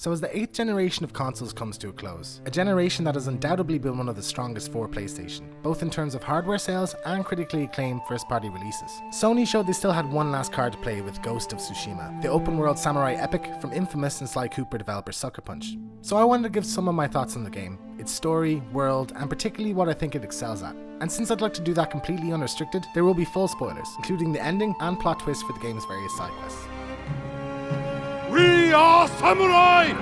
So as the 8th generation of consoles comes to a close, a generation that has undoubtedly been one of the strongest for PlayStation, both in terms of hardware sales and critically acclaimed first-party releases, Sony showed they still had one last card to play with Ghost of Tsushima, the open-world samurai epic from infamous and Sly Cooper developer Sucker Punch. So I wanted to give some of my thoughts on the game, its story, world, and particularly what I think it excels at. And since I'd like to do that completely unrestricted, there will be full spoilers, including the ending and plot twists for the game's various side quests. We are samurai!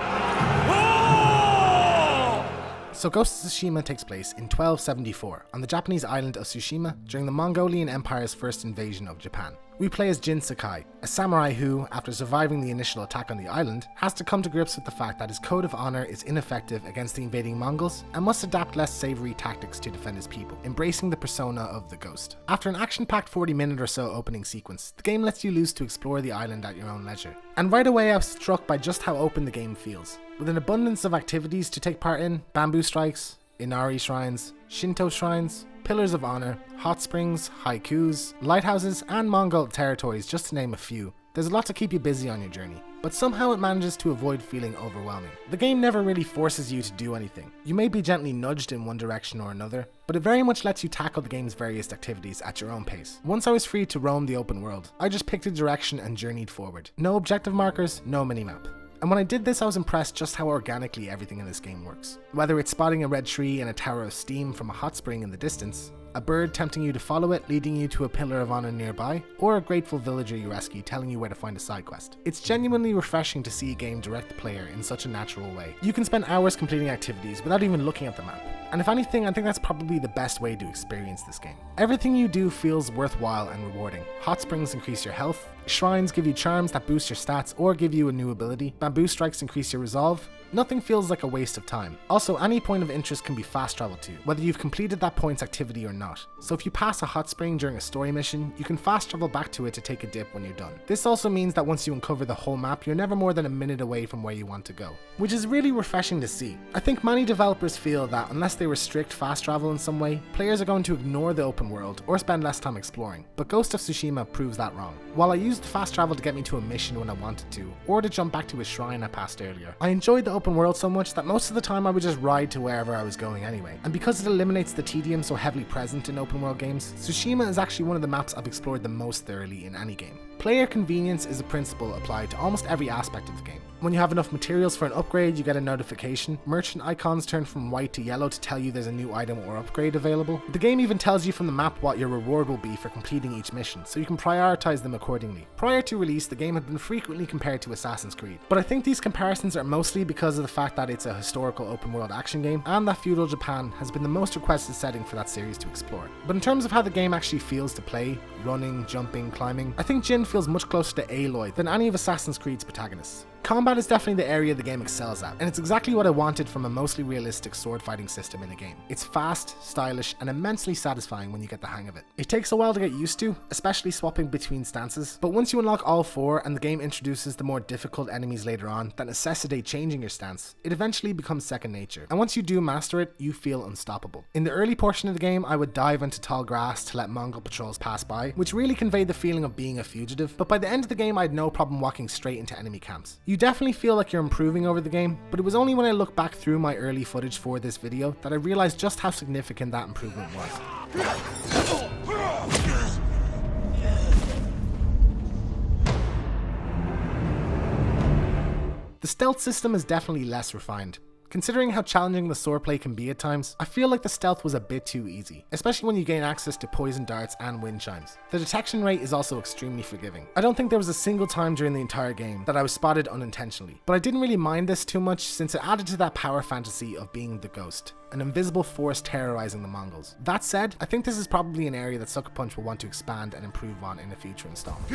So Ghost of Tsushima takes place in 1274 on the Japanese island of Tsushima during the Mongolian Empire's first invasion of Japan. We play as Jin Sakai, a samurai who, after surviving the initial attack on the island, has to come to grips with the fact that his code of honor is ineffective against the invading Mongols and must adapt less savory tactics to defend his people, embracing the persona of the Ghost. After an action-packed 40-minute or so opening sequence, the game lets you loose to explore the island at your own leisure. And right away I was struck by just how open the game feels. With an abundance of activities to take part in, bamboo strikes, Inari shrines, Shinto shrines, pillars of honor, hot springs, haikus, lighthouses, and Mongol territories, just to name a few. There's a lot to keep you busy on your journey, but somehow it manages to avoid feeling overwhelming. The game never really forces you to do anything. You may be gently nudged in one direction or another, but it very much lets you tackle the game's various activities at your own pace. Once I was free to roam the open world, I just picked a direction and journeyed forward. No objective markers, no minimap. And when I did this, I was impressed just how organically everything in this game works. Whether it's spotting a red tree and a tower of steam from a hot spring in the distance, a bird tempting you to follow it, leading you to a pillar of honor nearby, or a grateful villager you rescue telling you where to find a side quest. It's genuinely refreshing to see a game direct the player in such a natural way. You can spend hours completing activities without even looking at the map. And if anything, I think that's probably the best way to experience this game. Everything you do feels worthwhile and rewarding. Hot springs increase your health, shrines give you charms that boost your stats or give you a new ability, bamboo strikes increase your resolve. Nothing feels like a waste of time. Also, any point of interest can be fast traveled to, whether you've completed that point's activity or not. So if you pass a hot spring during a story mission, you can fast travel back to it to take a dip when you're done. This also means that once you uncover the whole map, you're never more than a minute away from where you want to go, which is really refreshing to see. I think many developers feel that unless they restrict fast travel in some way, players are going to ignore the open world or spend less time exploring, but Ghost of Tsushima proves that wrong. While I used fast travel to get me to a mission when I wanted to, or to jump back to a shrine I passed earlier, I enjoyed the open world so much that most of the time I would just ride to wherever I was going anyway. And because it eliminates the tedium so heavily present in open world games, Tsushima is actually one of the maps I've explored the most thoroughly in any game. Player convenience is a principle applied to almost every aspect of the game. When you have enough materials for an upgrade, you get a notification. Merchant icons turn from white to yellow to tell you there's a new item or upgrade available. The game even tells you from the map what your reward will be for completing each mission, so you can prioritize them accordingly. Prior to release, the game had been frequently compared to Assassin's Creed, but I think these comparisons are mostly because of the fact that it's a historical open world action game, and that feudal Japan has been the most requested setting for that series to explore. But in terms of how the game actually feels to play, running, jumping, climbing, I think Jin feels much closer to Aloy than any of Assassin's Creed's protagonists. Combat is definitely the area the game excels at, and it's exactly what I wanted from a mostly realistic sword fighting system in a game. It's fast, stylish, and immensely satisfying when you get the hang of it. It takes a while to get used to, especially swapping between stances, but once you unlock all four and the game introduces the more difficult enemies later on that necessitate changing your stance, it eventually becomes second nature, and once you do master it, you feel unstoppable. In the early portion of the game, I would dive into tall grass to let Mongol patrols pass by, which really conveyed the feeling of being a fugitive, but by the end of the game I had no problem walking straight into enemy camps. You definitely feel like you're improving over the game, but it was only when I looked back through my early footage for this video that I realized just how significant that improvement was. The stealth system is definitely less refined. Considering how challenging the swordplay can be at times, I feel like the stealth was a bit too easy, especially when you gain access to poison darts and wind chimes. The detection rate is also extremely forgiving. I don't think there was a single time during the entire game that I was spotted unintentionally, but I didn't really mind this too much since it added to that power fantasy of being the Ghost, an invisible force terrorizing the Mongols. That said, I think this is probably an area that Sucker Punch will want to expand and improve on in a future installment.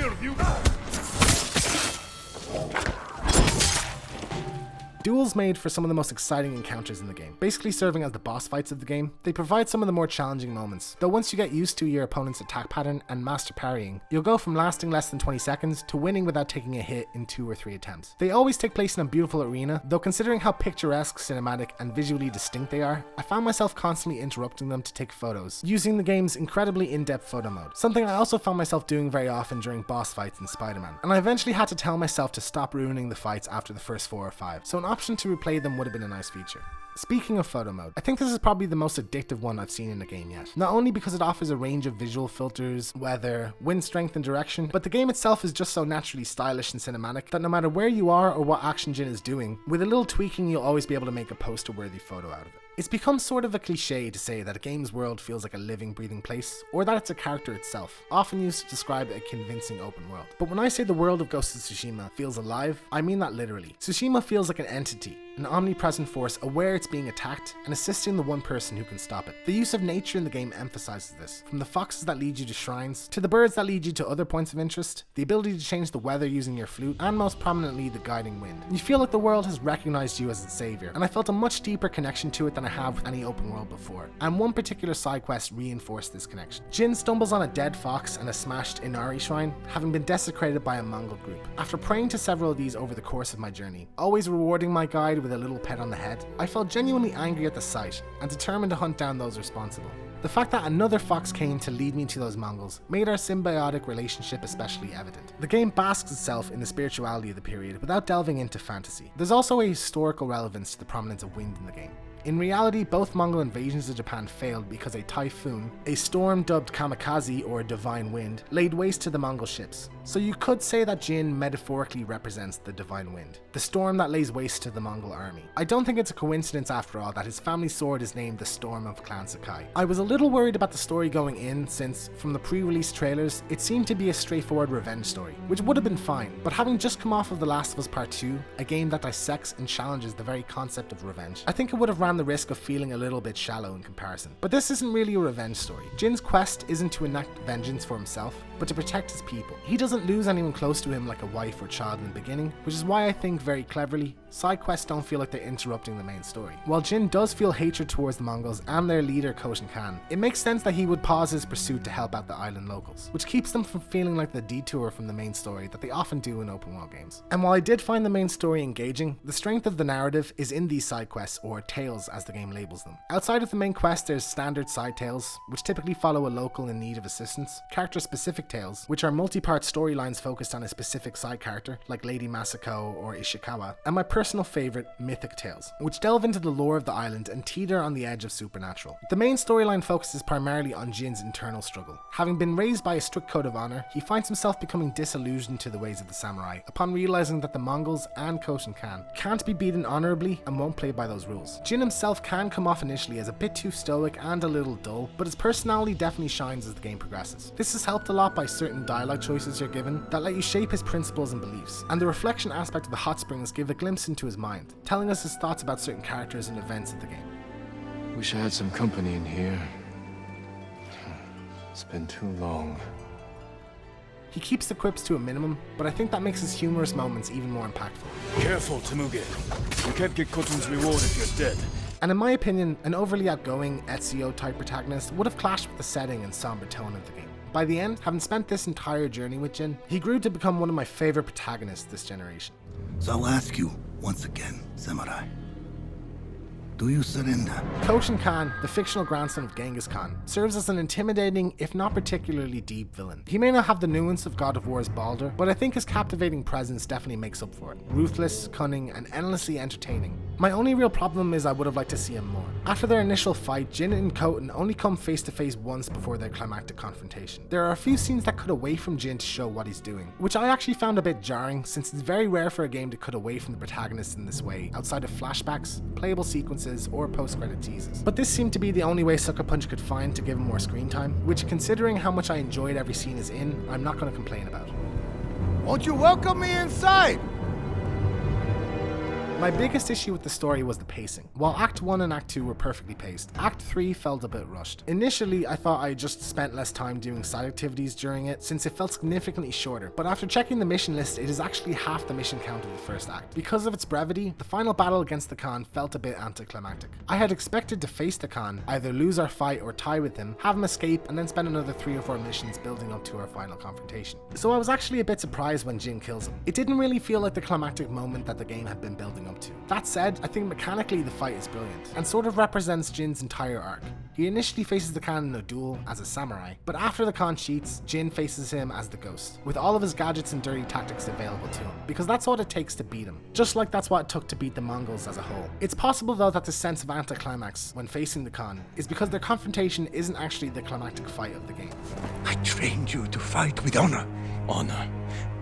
Duels made for some of the most exciting encounters in the game, basically serving as the boss fights of the game. They provide some of the more challenging moments, though once you get used to your opponent's attack pattern and master parrying, you'll go from lasting less than 20 seconds to winning without taking a hit in 2 or 3 attempts. They always take place in a beautiful arena, though considering how picturesque, cinematic, and visually distinct they are, I found myself constantly interrupting them to take photos, using the game's incredibly in-depth photo mode, something I also found myself doing very often during boss fights in Spider-Man, and I eventually had to tell myself to stop ruining the fights after the first 4 or 5. So an option to replay them would have been a nice feature. Speaking of photo mode, I think this is probably the most addictive one I've seen in a game yet. Not only because it offers a range of visual filters, weather, wind strength and direction, but the game itself is just so naturally stylish and cinematic that no matter where you are or what action Jin is doing, with a little tweaking you'll always be able to make a poster-worthy photo out of it. It's become sort of a cliche to say that a game's world feels like a living, breathing place, or that it's a character itself, often used to describe a convincing open world. But when I say the world of Ghost of Tsushima feels alive, I mean that literally. Tsushima feels like an entity, an omnipresent force aware it's being attacked and assisting the one person who can stop it. The use of nature in the game emphasizes this, from the foxes that lead you to shrines, to the birds that lead you to other points of interest, the ability to change the weather using your flute, and most prominently the guiding wind. You feel like the world has recognized you as its savior, and I felt a much deeper connection to it than I have with any open world before, and one particular side quest reinforced this connection. Jin stumbles on a dead fox and a smashed Inari shrine, having been desecrated by a Mongol group. After praying to several of these over the course of my journey, always rewarding my guide with a little pet on the head, I felt genuinely angry at the sight and determined to hunt down those responsible. The fact that another fox came to lead me to those Mongols made our symbiotic relationship especially evident. The game basks itself in the spirituality of the period without delving into fantasy. There's also a historical relevance to the prominence of wind in the game. In reality, both Mongol invasions of Japan failed because a typhoon, a storm dubbed kamikaze or divine wind, laid waste to the Mongol ships. So you could say that Jin metaphorically represents the divine wind, the storm that lays waste to the Mongol army. I don't think it's a coincidence after all that his family sword is named the Storm of Clan Sakai. I was a little worried about the story going in since, from the pre-release trailers, it seemed to be a straightforward revenge story, which would have been fine, but having just come off of The Last of Us Part 2, a game that dissects and challenges the very concept of revenge, I think it would have ran the risk of feeling a little bit shallow in comparison. But this isn't really a revenge story. Jin's quest isn't to enact vengeance for himself, but to protect his people. He doesn't lose anyone close to him like a wife or child in the beginning, which is why I think very cleverly, side quests don't feel like they're interrupting the main story. While Jin does feel hatred towards the Mongols and their leader Koshin Khan, it makes sense that he would pause his pursuit to help out the island locals, which keeps them from feeling like the detour from the main story that they often do in open world games. And while I did find the main story engaging, the strength of the narrative is in these side quests, or tales as the game labels them. Outside of the main quest, there's standard side tales, which typically follow a local in need of assistance, character-specific tales, which are multi-part storylines focused on a specific side character, like Lady Masako or Ishikawa, and my personal favourite, Mythic Tales, which delve into the lore of the island and teeter on the edge of supernatural. The main storyline focuses primarily on Jin's internal struggle. Having been raised by a strict code of honor, he finds himself becoming disillusioned to the ways of the samurai, upon realizing that the Mongols and Koshin Khan can't be beaten honorably and won't play by those rules. Jin himself can come off initially as a bit too stoic and a little dull, but his personality definitely shines as the game progresses. This is helped a lot by certain dialogue choices you're given that let you shape his principles and beliefs, and the reflection aspect of the hot springs give a glimpse into his mind, telling us his thoughts about certain characters and events of the game. Wish I had some company in here. It's been too long. He keeps the quips to a minimum, but I think that makes his humorous moments even more impactful. Careful, Temuge. You can't get Khotun's reward if you're dead. And in my opinion, an overly outgoing Ezio type protagonist would have clashed with the setting and somber tone of the game. By the end, having spent this entire journey with Jin, he grew to become one of my favorite protagonists this generation. So I'll ask you once again, Samurai. Do you surrender? Koshin Khan, the fictional grandson of Genghis Khan, serves as an intimidating, if not particularly deep villain. He may not have the nuance of God of War's Baldur, but I think his captivating presence definitely makes up for it. Ruthless, cunning, and endlessly entertaining. My only real problem is I would have liked to see him more. After their initial fight, Jin and Khoten only come face to face once before their climactic confrontation. There are a few scenes that cut away from Jin to show what he's doing, which I actually found a bit jarring since it's very rare for a game to cut away from the protagonist in this way, outside of flashbacks, playable sequences, or post-credit teases. But this seemed to be the only way Sucker Punch could find to give him more screen time, which considering how much I enjoyed every scene is in, I'm not going to complain about. Won't you welcome me inside? My biggest issue with the story was the pacing. While Act 1 and Act 2 were perfectly paced, Act 3 felt a bit rushed. Initially, I thought I just spent less time doing side activities during it since it felt significantly shorter, but after checking the mission list, it is actually half the mission count of the first act. Because of its brevity, the final battle against the Khan felt a bit anticlimactic. I had expected to face the Khan, either lose our fight or tie with him, have him escape, and then spend another 3 or 4 missions building up to our final confrontation. So I was actually a bit surprised when Jin kills him. It didn't really feel like the climactic moment that the game had been building up to. That said, I think mechanically the fight is brilliant, and sort of represents Jin's entire arc. He initially faces the Khan in a duel as a samurai, but after the Khan cheats, Jin faces him as the Ghost, with all of his gadgets and dirty tactics available to him, because that's what it takes to beat him, just like that's what it took to beat the Mongols as a whole. It's possible though that the sense of anticlimax when facing the Khan is because their confrontation isn't actually the climactic fight of the game. I trained you to fight with honor. Honor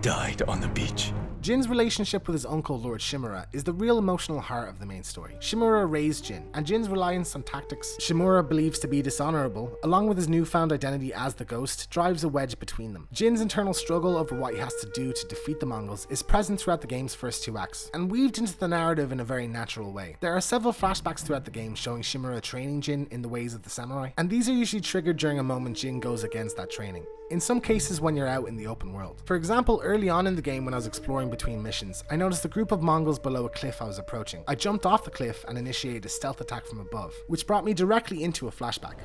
died on the beach. Jin's relationship with his uncle Lord Shimura is the real emotional heart of the main story. Shimura raised Jin, and Jin's reliance on tactics Shimura believes to be dishonorable, along with his newfound identity as the Ghost, drives a wedge between them. Jin's internal struggle over what he has to do to defeat the Mongols is present throughout the game's first 2 acts, and weaved into the narrative in a very natural way. There are several flashbacks throughout the game showing Shimura training Jin in the ways of the samurai, and these are usually triggered during a moment Jin goes against that training. In some cases when you're out in the open world. For example, early on in the game when I was exploring between missions, I noticed a group of Mongols below a cliff I was approaching. I jumped off the cliff and initiated a stealth attack from above, which brought me directly into a flashback.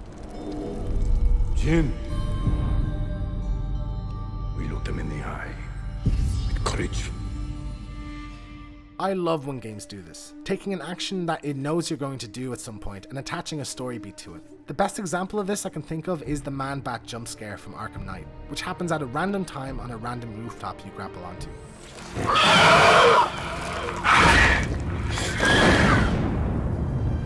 Jin. We looked them in the eye with courage. I love when games do this, taking an action that it knows you're going to do at some point and attaching a story beat to it. The best example of this I can think of is the man-bat jump scare from Arkham Knight, which happens at a random time on a random rooftop you grapple onto.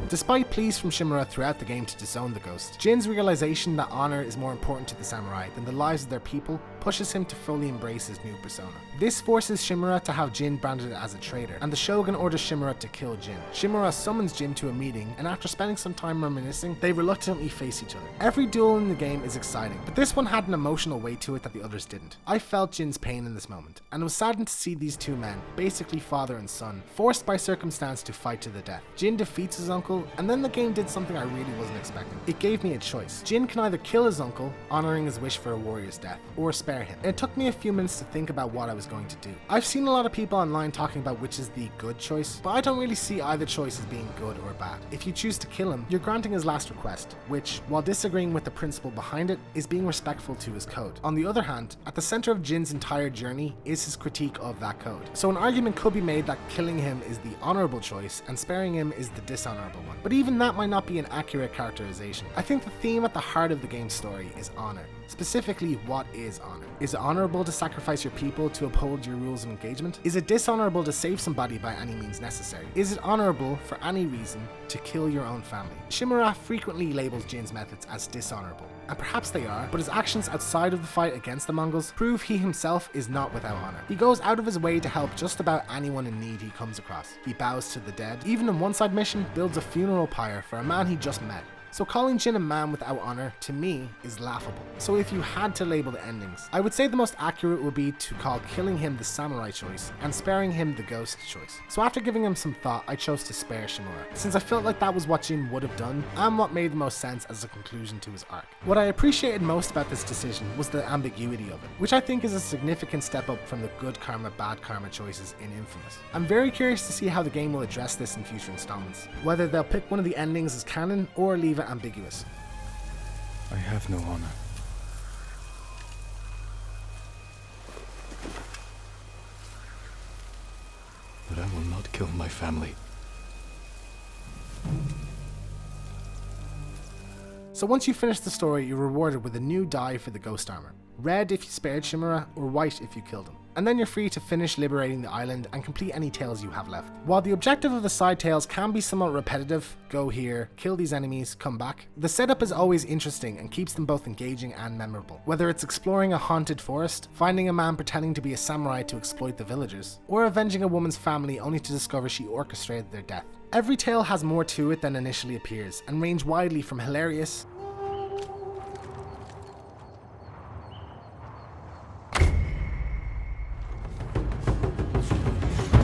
Despite pleas from Shimura throughout the game to disown the Ghost, Jin's realization that honor is more important to the samurai than the lives of their people pushes him to fully embrace his new persona. This forces Shimura to have Jin branded as a traitor, and the Shogun orders Shimura to kill Jin. Shimura summons Jin to a meeting, and after spending some time reminiscing, they reluctantly face each other. Every duel in the game is exciting, but this one had an emotional weight to it that the others didn't. I felt Jin's pain in this moment, and was saddened to see these two men, basically father and son, forced by circumstance to fight to the death. Jin defeats his uncle, and then the game did something I really wasn't expecting. It gave me a choice. Jin can either kill his uncle, honoring his wish for a warrior's death, or spare him. And it took me a few minutes to think about what I was going to do. I've seen a lot of people online talking about which is the good choice, but I don't really see either choice as being good or bad. If you choose to kill him, you're granting his last request, which, while disagreeing with the principle behind it, is being respectful to his code. On the other hand, at the center of Jin's entire journey is his critique of that code. So an argument could be made that killing him is the honorable choice and sparing him is the dishonorable one. But even that might not be an accurate characterization. I think the theme at the heart of the game's story is honor. Specifically, what is honor? Is it honorable to sacrifice your people to uphold your rules of engagement? Is it dishonorable to save somebody by any means necessary? Is it honorable for any reason to kill your own family? Shimura frequently labels Jin's methods as dishonorable, and perhaps they are, but his actions outside of the fight against the Mongols prove he himself is not without honor. He goes out of his way to help just about anyone in need he comes across. He bows to the dead, even in one side mission builds a funeral pyre for a man he just met. So calling Jin a man without honor, to me, is laughable. So if you had to label the endings, I would say the most accurate would be to call killing him the samurai choice and sparing him the ghost choice. So after giving him some thought, I chose to spare Shimura, since I felt like that was what Jin would have done and what made the most sense as a conclusion to his arc. What I appreciated most about this decision was the ambiguity of it, which I think is a significant step up from the good karma, bad karma choices in Infamous. I'm very curious to see how the game will address this in future installments, whether they'll pick one of the endings as canon or leave it ambiguous. I have no honor. But I will not kill my family. So once you finish the story, you're rewarded with a new dye for the ghost armor. Red if you spared Shimura, or white if you killed him. And then you're free to finish liberating the island and complete any tales you have left. While the objective of the side tales can be somewhat repetitive, go here, kill these enemies, come back, the setup is always interesting and keeps them both engaging and memorable. Whether it's exploring a haunted forest, finding a man pretending to be a samurai to exploit the villagers, or avenging a woman's family only to discover she orchestrated their death. Every tale has more to it than initially appears, and range widely from hilarious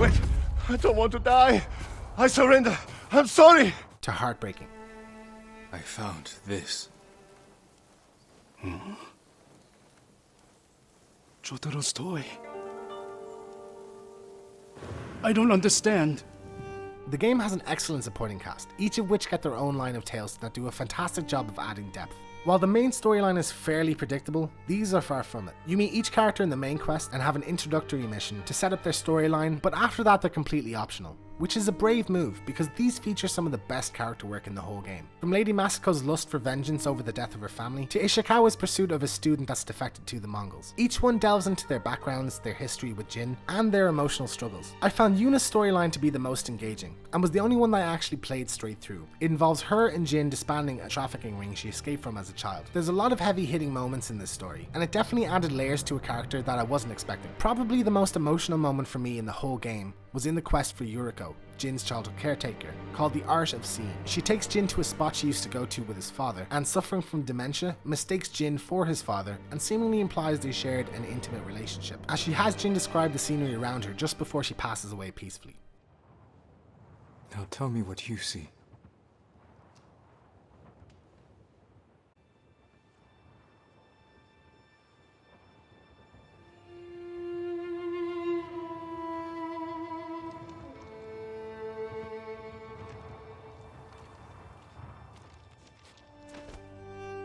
Wait, I don't want to die. I surrender. I'm sorry. to heartbreaking. I found this. Jotaro's toy. I don't understand. The game has an excellent supporting cast, each of which get their own line of tales that do a fantastic job of adding depth. While the main storyline is fairly predictable, these are far from it. You meet each character in the main quest and have an introductory mission to set up their storyline, but after that they're completely optional. which is a brave move because these feature some of the best character work in the whole game. From Lady Masako's lust for vengeance over the death of her family, to Ishikawa's pursuit of a student that's defected to the Mongols. Each one delves into their backgrounds, their history with Jin, and their emotional struggles. I found Yuna's storyline to be the most engaging, and was the only one that I actually played straight through. It involves her and Jin disbanding a trafficking ring she escaped from as a child. There's a lot of heavy hitting moments in this story, and it definitely added layers to a character that I wasn't expecting. Probably the most emotional moment for me in the whole game was in the quest for Yuriko, Jin's childhood caretaker, called the Art of Seeing. She takes Jin to a spot she used to go to with his father, and suffering from dementia, mistakes Jin for his father, and seemingly implies they shared an intimate relationship, as she has Jin describe the scenery around her just before she passes away peacefully. Now tell me what you see.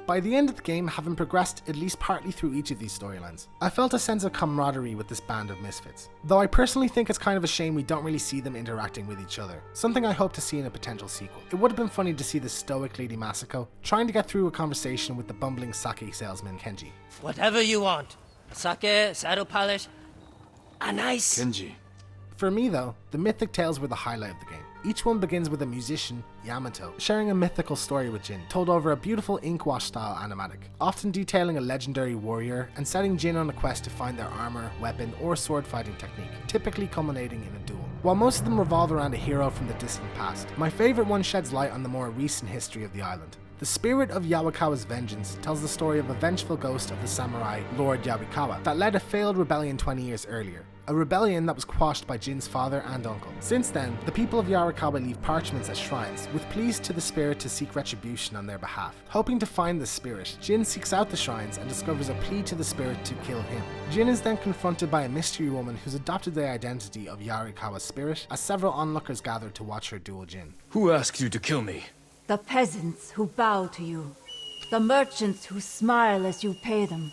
By the end of the game, having progressed at least partly through each of these storylines, I felt a sense of camaraderie with this band of misfits. Though I personally think it's kind of a shame we don't really see them interacting with each other, something I hope to see in a potential sequel. It would have been funny to see the stoic Lady Masako trying to get through a conversation with the bumbling sake salesman Kenji. Whatever you want. Sake, saddle polish, a nice... Kenji. For me though, the Mythic Tales were the highlight of the game. Each one begins with a musician, Yamato, sharing a mythical story with Jin, told over a beautiful inkwash style animatic, often detailing a legendary warrior and setting Jin on a quest to find their armor, weapon, or sword fighting technique, typically culminating in a duel. While most of them revolve around a hero from the distant past, my favourite one sheds light on the more recent history of the island. The spirit of Yawikawa's vengeance tells the story of a vengeful ghost of the samurai, Lord Yawikawa, that led a failed rebellion 20 years earlier. A rebellion that was quashed by Jin's father and uncle. Since then, the people of Yarikawa leave parchments at shrines, with pleas to the spirit to seek retribution on their behalf. Hoping to find the spirit, Jin seeks out the shrines and discovers a plea to the spirit to kill him. Jin is then confronted by a mystery woman who's adopted the identity of Yarikawa's spirit, as several onlookers gather to watch her duel Jin. Who asked you to kill me? The peasants who bow to you. The merchants who smile as you pay them.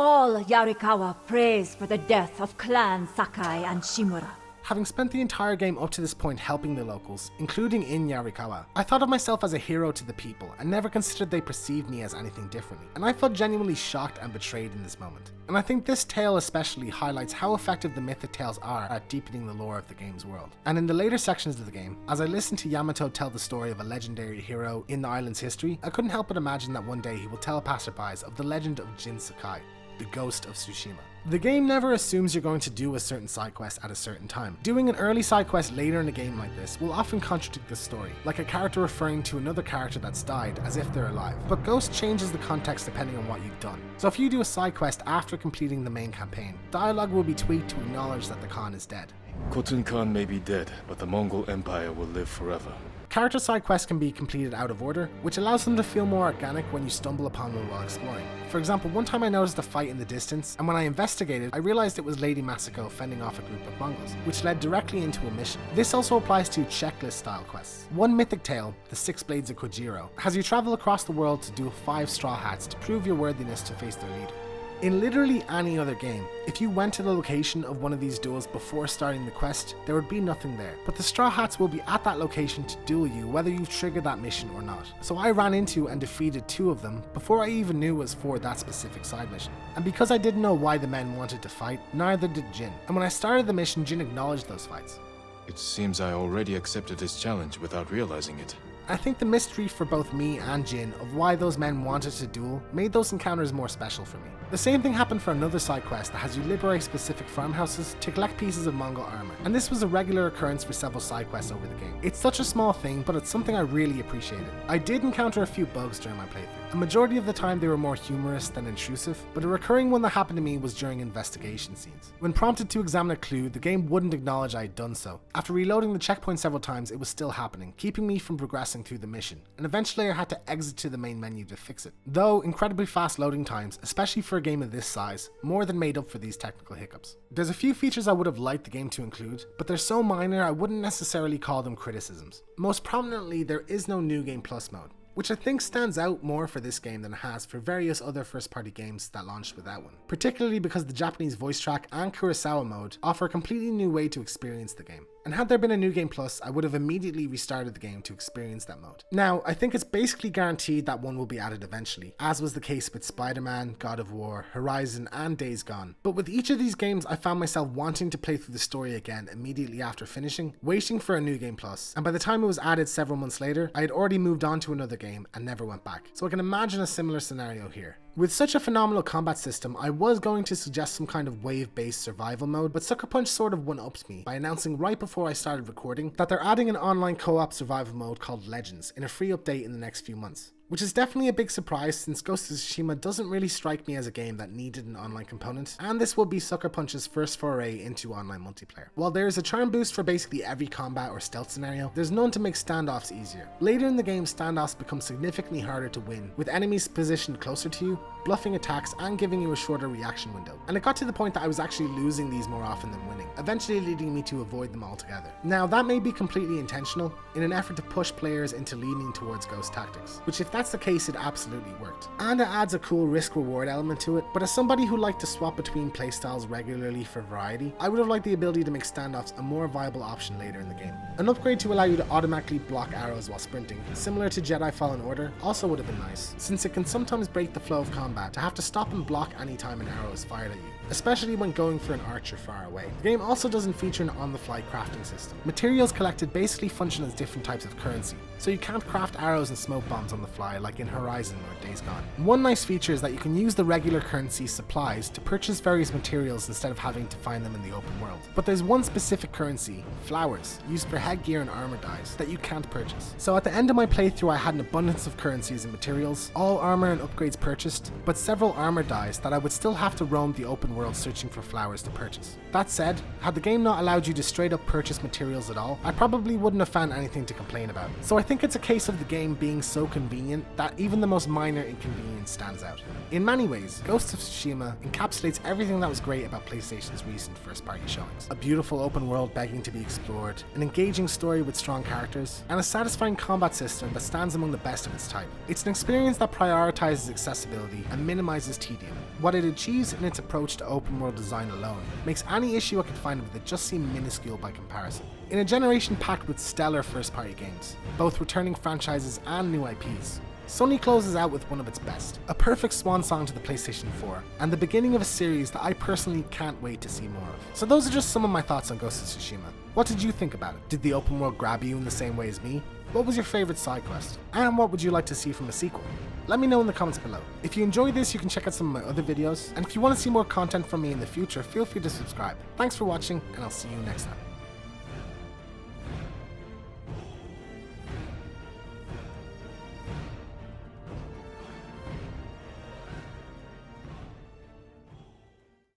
All Yarikawa prays for the death of Clan Sakai and Shimura. Having spent the entire game up to this point helping the locals, including in Yarikawa, I thought of myself as a hero to the people and never considered they perceived me as anything differently, and I felt genuinely shocked and betrayed in this moment. And I think this tale especially highlights how effective the Mythic Tales are at deepening the lore of the game's world. And in the later sections of the game, as I listened to Yamato tell the story of a legendary hero in the island's history, I couldn't help but imagine that one day he will tell passerbys of the legend of Jin Sakai, the Ghost of Tsushima. The game never assumes you're going to do a certain side quest at a certain time. Doing an early side quest later in a game like this will often contradict the story, like a character referring to another character that's died as if they're alive. But Ghost changes the context depending on what you've done. So if you do a side quest after completing the main campaign, dialogue will be tweaked to acknowledge that the Khan is dead. Khotun Khan may be dead, but the Mongol Empire will live forever. Character side quests can be completed out of order, which allows them to feel more organic when you stumble upon them while exploring. For example, one time I noticed a fight in the distance, and when I investigated, I realized it was Lady Masako fending off a group of Mongols, which led directly into a mission. This also applies to checklist style quests. One mythic tale, the Six Blades of Kojiro, has you travel across the world to duel 5 straw hats to prove your worthiness to face their leader. In literally any other game, if you went to the location of one of these duels before starting the quest, there would be nothing there. But the Straw Hats will be at that location to duel you whether you've triggered that mission or not. So I ran into and defeated 2 of them before I even knew it was for that specific side mission. And because I didn't know why the men wanted to fight, neither did Jin. And when I started the mission, Jin acknowledged those fights. It seems I already accepted his challenge without realizing it. I think the mystery for both me and Jin of why those men wanted to duel made those encounters more special for me. The same thing happened for another side quest that has you liberate specific farmhouses to collect pieces of Mongol armor, and this was a regular occurrence for several side quests over the game. It's such a small thing, but it's something I really appreciated. I did encounter a few bugs during my playthrough. A majority of the time they were more humorous than intrusive, but a recurring one that happened to me was during investigation scenes. When prompted to examine a clue, the game wouldn't acknowledge I had done so. After reloading the checkpoint several times, it was still happening, keeping me from progressing through the mission, and eventually I had to exit to the main menu to fix it. Though incredibly fast loading times, especially for a game of this size, more than made up for these technical hiccups. There's a few features I would have liked the game to include, but they're so minor I wouldn't necessarily call them criticisms. Most prominently, there is no New Game Plus mode, which I think stands out more for this game than it has for various other first-party games that launched without one, particularly because the Japanese voice track and Kurosawa mode offer a completely new way to experience the game. And had there been a New Game Plus, I would have immediately restarted the game to experience that mode. Now, I think it's basically guaranteed that one will be added eventually, as was the case with Spider-Man, God of War, Horizon, and Days Gone. But with each of these games, I found myself wanting to play through the story again immediately after finishing, waiting for a New Game Plus, and by the time it was added several months later, I had already moved on to another game and never went back. So I can imagine a similar scenario here. With such a phenomenal combat system, I was going to suggest some kind of wave-based survival mode, but Sucker Punch sort of one-ups me by announcing right before I started recording that they're adding an online co-op survival mode called Legends in a free update in the next few months. Which is definitely a big surprise since Ghost of Tsushima doesn't really strike me as a game that needed an online component, and this will be Sucker Punch's first foray into online multiplayer. While there is a charm boost for basically every combat or stealth scenario, there's none to make standoffs easier. Later in the game, standoffs become significantly harder to win, with enemies positioned closer to you, bluffing attacks and giving you a shorter reaction window. And it got to the point that I was actually losing these more often than winning, eventually leading me to avoid them altogether. Now that may be completely intentional, in an effort to push players into leaning towards ghost tactics, which if that's the case, it absolutely worked. And it adds a cool risk-reward element to it, but as somebody who liked to swap between playstyles regularly for variety, I would have liked the ability to make standoffs a more viable option later in the game. An upgrade to allow you to automatically block arrows while sprinting, similar to Jedi Fallen Order, also would have been nice, since it can sometimes break the flow of combat to have to stop and block anytime an arrow is fired at you, especially when going for an archer far away. The game also doesn't feature an on-the-fly crafting system. Materials collected basically function as different types of currency, so you can't craft arrows and smoke bombs on the fly like in Horizon or Days Gone. One nice feature is that you can use the regular currency supplies to purchase various materials instead of having to find them in the open world. But there's one specific currency, flowers, used for headgear and armor dyes, that you can't purchase. So at the end of my playthrough I had an abundance of currencies and materials, all armor and upgrades purchased, but several armor dyes that I would still have to roam the open world searching for flowers to purchase. That said, had the game not allowed you to straight up purchase materials at all, I probably wouldn't have found anything to complain about. So I think it's a case of the game being so convenient that even the most minor inconvenience stands out. In many ways, Ghost of Tsushima encapsulates everything that was great about PlayStation's recent first-party showings. A beautiful open world begging to be explored, an engaging story with strong characters, and a satisfying combat system that stands among the best of its type. It's an experience that prioritizes accessibility and minimizes tedium. What it achieves in its approach to open world design alone makes any issue I could find with it just seem minuscule by comparison. In a generation packed with stellar first-party games, both returning franchises and new IPs, Sony closes out with one of its best, a perfect swan song to the PlayStation 4, and the beginning of a series that I personally can't wait to see more of. So those are just some of my thoughts on Ghost of Tsushima. What did you think about it? Did the open world grab you in the same way as me? What was your favourite side quest? And what would you like to see from a sequel? Let me know in the comments below. If you enjoyed this, you can check out some of my other videos, and if you want to see more content from me in the future, feel free to subscribe. Thanks for watching, and I'll see you next time.